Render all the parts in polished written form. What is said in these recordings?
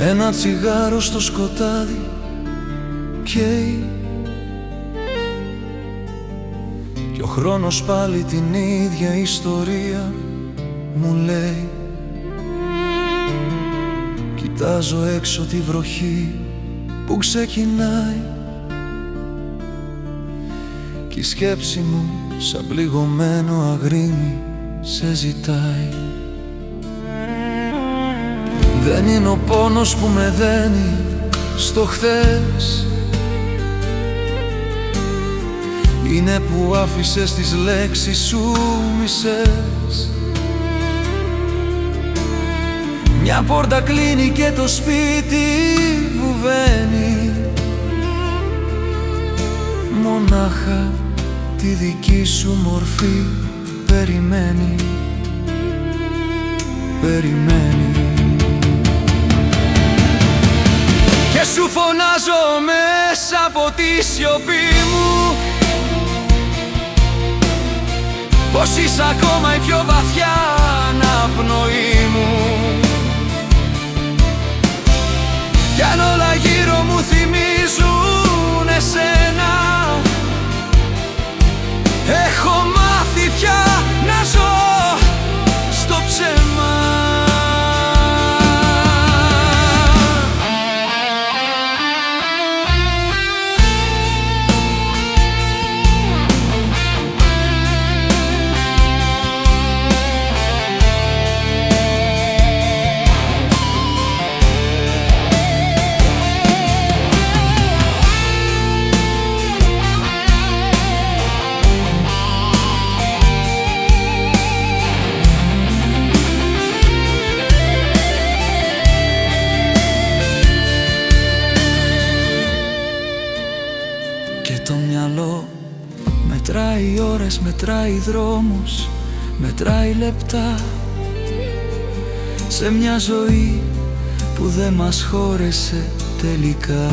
Ένα τσιγάρο στο σκοτάδι καίει και ο χρόνος πάλι την ίδια ιστορία μου λέει. Κοιτάζω έξω τη βροχή που ξεκινάει κι η σκέψη μου σαν πληγωμένο αγρίμι σε ζητάει. Δεν είναι ο πόνος που με δένει στο χθες, είναι που άφησες τις λέξεις σου μισές. Μια πόρτα κλείνει και το σπίτι βουβαίνει, μονάχα τη δική σου μορφή περιμένει, περιμένει. Και σου φωνάζω μέσα από τη σιωπή μου πως είσαι ακόμα η πιο βαθιά αναπνοή μου. Κι αν όλα γύρω μου θυμίζουν εσένα, έχω μάθει πια να ζω στο ψέμα. Το μυαλό μετράει ώρες, μετράει δρόμους, μετράει λεπτά σε μια ζωή που δεν μας χώρεσε τελικά.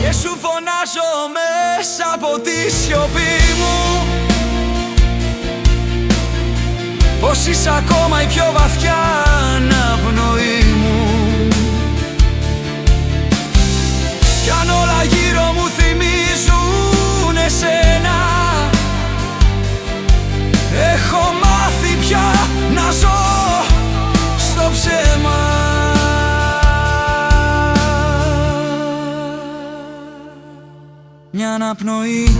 Και σου φωνάζω μέσα από τη σιωπή μου πως είσαι ακόμα η πιο βαθιά αναπνοή μου. Κι αν όλα γύρω μου θυμίζουν εσένα, έχω μάθει πια να ζω στο ψέμα. Μια αναπνοή